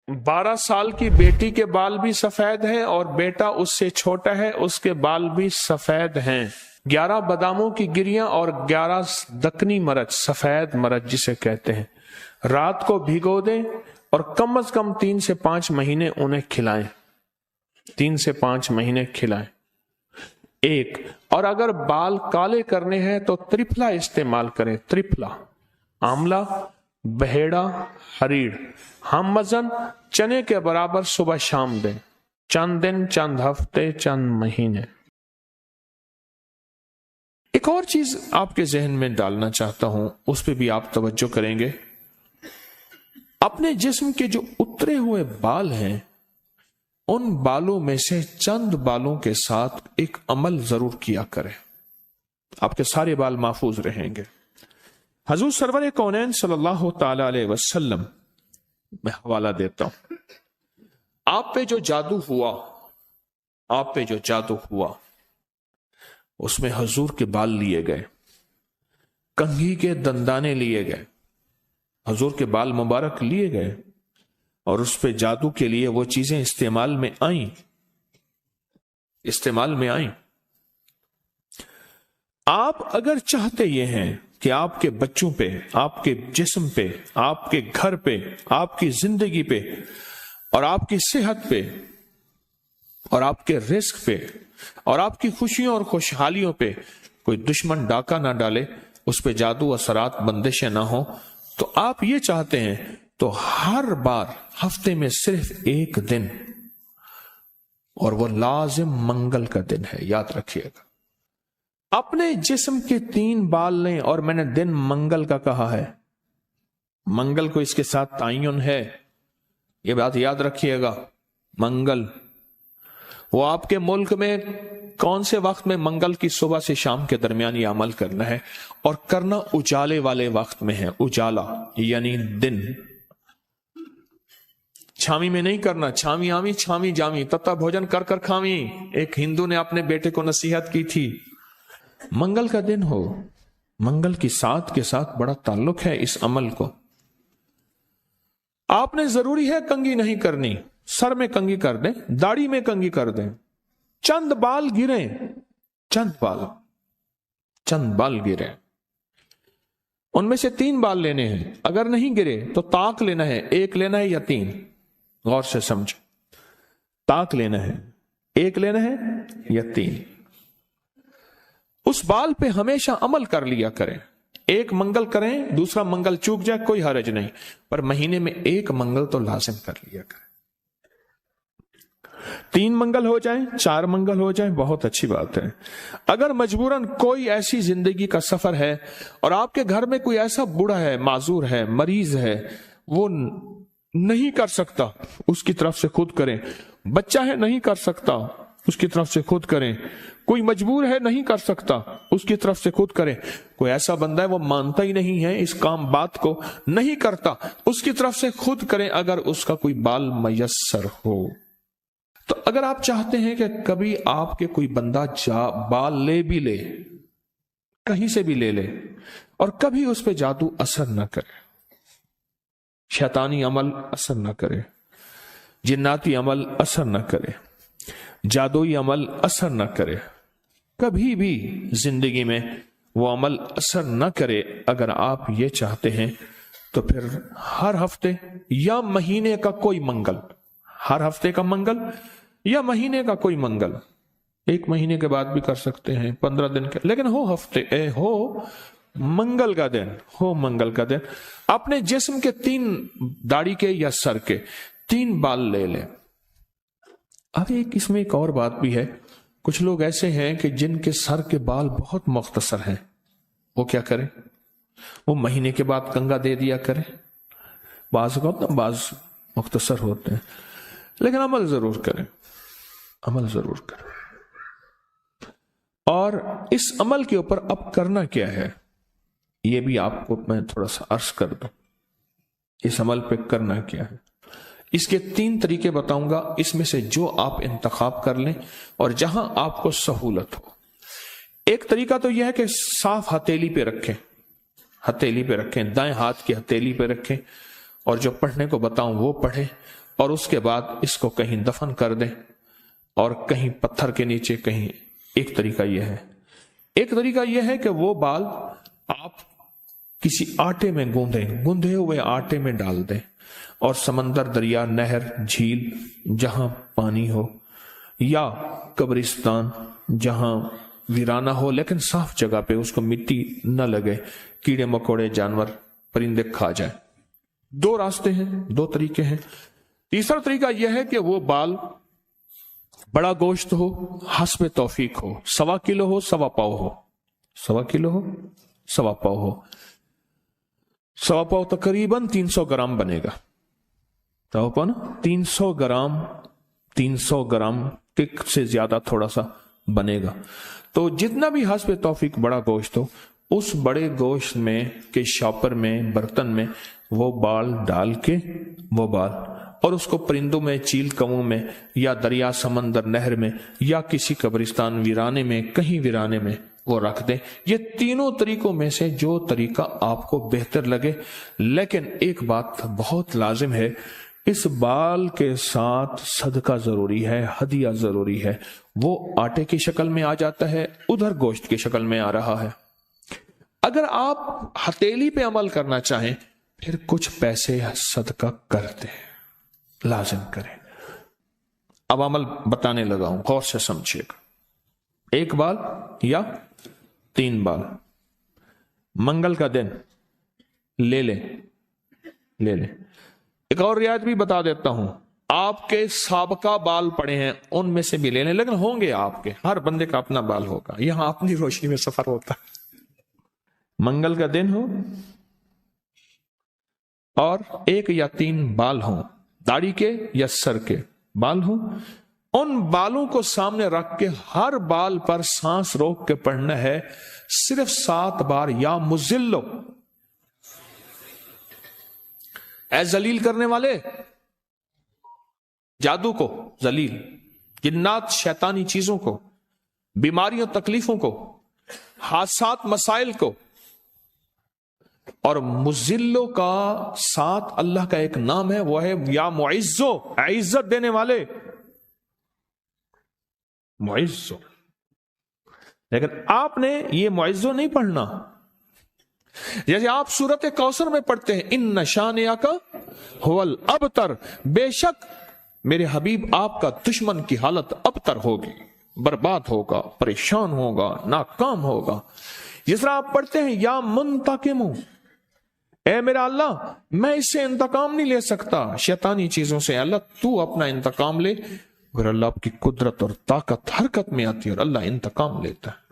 12 साल की बेटी के बाल भी सफेद हैं और बेटा उससे छोटा है, उसके बाल भी सफेद हैं। 11 बादामों की गिरियां और 11 दकनी मरच, सफेद मरच जिसे कहते हैं, रात को भिगो दें और कम से कम 3 से 5 महीने उन्हें खिलाएं। 3 से 5 महीने खिलाएं। एक, और अगर बाल काले करने हैं तो त्रिफला इस्तेमाल करें। त्रिफला, आंवला, बहेड़ा, हरीड़, हमवजन चने के बराबर सुबह शाम दें। चंद दिन, चंद हफ्ते, चंद महीने। एक और चीज आपके जहन में डालना चाहता हूं, उस पर भी आप तवज्जो करेंगे। अपने जिस्म के जो उतरे हुए बाल हैं, उन बालों में से चंद बालों के साथ एक अमल जरूर किया करें, आपके सारे बाल महफूज रहेंगे। हजूर सरवर कौनैन सल्लल्लाहु ताला अलैहि वसल्लम, मैं हवाला देता हूं, आप पे जो जादू हुआ, उसमें हजूर के बाल लिए गए, कंघी के दंदाने लिए गए, हजूर के बाल मुबारक लिए गए और उस पे जादू के लिए वो चीजें इस्तेमाल में आई। आप अगर चाहते ये हैं कि आपके बच्चों पे, आपके जिस्म पे, आपके घर पे, आपकी जिंदगी पे और आपकी सेहत पे और आपके रिस्क पे और आपकी खुशियों और खुशहालियों पे कोई दुश्मन डाका ना डाले, उस पे जादू असरात बंदिशें ना हो, तो आप ये चाहते हैं तो हर बार हफ्ते में सिर्फ एक दिन, और वो लाजिम मंगल का दिन है, याद रखिएगा। अपने जिस्म के 3 बाल लें, और मैंने दिन मंगल का कहा है, मंगल को इसके साथ तायन है, ये बात याद रखिएगा। मंगल, वो आपके मुल्क में कौन से वक्त में मंगल की सुबह से शाम के दरमियान ये अमल करना है, और करना उजाले वाले वक्त में है। उजाला यानी दिन, छावी में नहीं करना। छावी आवी छावी जावी, तत्ता भोजन कर कर खावी, एक हिंदू ने अपने बेटे को नसीहत की थी। मंगल का दिन हो, मंगल की साथ के साथ बड़ा ताल्लुक है इस अमल को। आपने जरूरी है कंघी नहीं करनी, सर में कंघी कर दें, दाढ़ी में कंघी कर दें, चंद बाल गिरे, चंद बाल गिरे, उनमें से 3 बाल लेने हैं। अगर नहीं गिरे तो ताक लेना है, 1 लेना है या 3, गौर से समझो, ताक लेना है, 1 लेना है या 3। उस बाल पे हमेशा अमल कर लिया करें। 1 मंगल करें, दूसरा मंगल चूक जाए कोई हरज नहीं, पर महीने में 1 मंगल तो लाजिम कर लिया करें। 3 मंगल हो जाए, 4 मंगल हो जाए, बहुत अच्छी बात है। अगर मजबूरन कोई ऐसी जिंदगी का सफर है और आपके घर में कोई ऐसा बूढ़ा है, माजूर है, मरीज है, वो नहीं कर सकता, उसकी तरफ से खुद करें। बच्चा है नहीं कर सकता, उसकी तरफ से खुद करें। कोई मजबूर है नहीं कर सकता, उसकी तरफ से खुद करें। कोई ऐसा बंदा है वो मानता ही नहीं है इस बात को, नहीं करता, उसकी तरफ से खुद करें अगर उसका कोई बाल मयस्सर हो। तो अगर आप चाहते हैं कि कभी आपके कोई बंदा बाल ले भी ले, कहीं से भी ले ले, और कभी उस पर जादू असर न करे, शैतानी अमल असर न करे, जिन्नाती अमल असर न करे, जादुई अमल असर न करे, कभी भी जिंदगी में वो अमल असर न करे, अगर आप ये चाहते हैं तो फिर हर हफ्ते या महीने का कोई मंगल, हर हफ्ते का मंगल या महीने का कोई मंगल, 1 महीने के बाद भी कर सकते हैं, 15 दिन के, लेकिन हो मंगल का दिन, हो मंगल का दिन। अपने जिस्म के 3 दाढ़ी के या सर के 3 बाल ले लें। अब इसमें एक और बात भी है, कुछ लोग ऐसे हैं कि जिनके सर के बाल बहुत मुख्तसर हैं, वो क्या करें, वो महीने के बाद कंघा दे दिया करें। बाज मुख्तसर होते हैं, लेकिन अमल जरूर करें, अमल जरूर करें। और इस अमल के ऊपर अब करना क्या है, ये भी आपको मैं थोड़ा सा अर्ज कर दूं। इस अमल पे करना क्या है, इसके 3 तरीके बताऊंगा, इसमें से जो आप इंतखाब कर लें और जहां आपको सहूलत हो। एक तरीका तो यह है कि साफ हथेली पे रखें, हथेली पे रखें, दाएं हाथ की हथेली पे रखें, और जो पढ़ने को बताऊं वो पढ़ें, اور اس کے بعد اس کو کہیں دفن کر دیں اور کہیں پتھر کے نیچے کہیں. ایک طریقہ یہ ہے. ایک طریقہ یہ ہے کہ وہ بال آپ کسی آٹے میں گوندھے ہوئے آٹے میں ڈال دیں اور سمندر، دریا، نہر، جھیل جہاں پانی ہو یا قبرستان جہاں ویرانہ ہو لیکن صاف جگہ پہ، اس کو مٹی نہ لگے، کیڑے مکوڑے، جانور، پرندے کھا جائیں. 2 راستے ہیں، 2 طریقے ہیں. تیسرا طریقہ یہ ہے کہ وہ بال بڑا گوشت ہو، حسب توفیق ہو، 1.25 کلو ہو، 1.25 پاؤ ہو، 1.25 کلو ہو، 1.25 پاؤ ہو. 1.25 پاؤ تقریباً 300 گرام بنے گا. 300 گرام 300 گرام سے زیادہ تھوڑا سا بنے گا. تو جتنا بھی حسب توفیق بڑا گوشت ہو، اس بڑے گوشت میں کے شاپر میں، برتن میں وہ بال ڈال کے، وہ بال، اور اس کو پرندوں میں، چیل کموں میں یا دریا، سمندر، نہر میں یا کسی قبرستان ویرانے میں، کہیں ویرانے میں وہ رکھ دیں. یہ تینوں طریقوں میں سے جو طریقہ آپ کو بہتر لگے. لیکن ایک بات بہت لازم ہے، اس بال کے ساتھ صدقہ ضروری ہے، ہدیہ ضروری ہے. وہ آٹے کی شکل میں آ جاتا ہے، ادھر گوشت کی شکل میں آ رہا ہے. اگر آپ ہتھیلی پہ عمل کرنا چاہیں پھر کچھ پیسے صدقہ کر دیں، لازم کریں. اب عمل بتانے لگا ہوں، غور سے سمجھیے گا. 1 بال یا 3 بال منگل کا دن لے لیں. ایک اور رعایت بھی بتا دیتا ہوں، آپ کے سابقہ بال پڑے ہیں ان میں سے بھی لے لیں، لیکن ہوں گے آپ کے، ہر بندے کا اپنا بال ہوگا، یہاں اپنی روشنی میں سفر ہوتا ہے. منگل کا دن ہو اور 1 یا 3 بال ہوں، داڑھی کے یا سر کے بال ہوں، ان بالوں کو سامنے رکھ کے ہر بال پر سانس روک کے پڑھنا ہے صرف 7 بار، یا مذلو، اے ذلیل کرنے والے، جادو کو ذلیل، جنات شیطانی چیزوں کو، بیماریوں تکلیفوں کو، حادثات مسائل کو. اور مذلو کا ساتھ اللہ کا ایک نام ہے، وہ ہے یا معزو، عزت دینے والے، معزو. لیکن آپ نے یہ معزو نہیں پڑھنا. جیسے آپ سورت کوثر میں پڑھتے ہیں، ان شانئک ھو الابتر، بے شک میرے حبیب آپ کا دشمن کی حالت ابتر ہوگی، برباد ہوگا، پریشان ہوگا، ناکام ہوگا. جس طرح آپ پڑھتے ہیں یا منتقم، اے میرا اللہ میں اس سے انتقام نہیں لے سکتا شیطانی چیزوں سے، اللہ تو اپنا انتقام لے. اور اللہ کی قدرت اور طاقت حرکت میں آتی ہے اور اللہ انتقام لیتا ہے.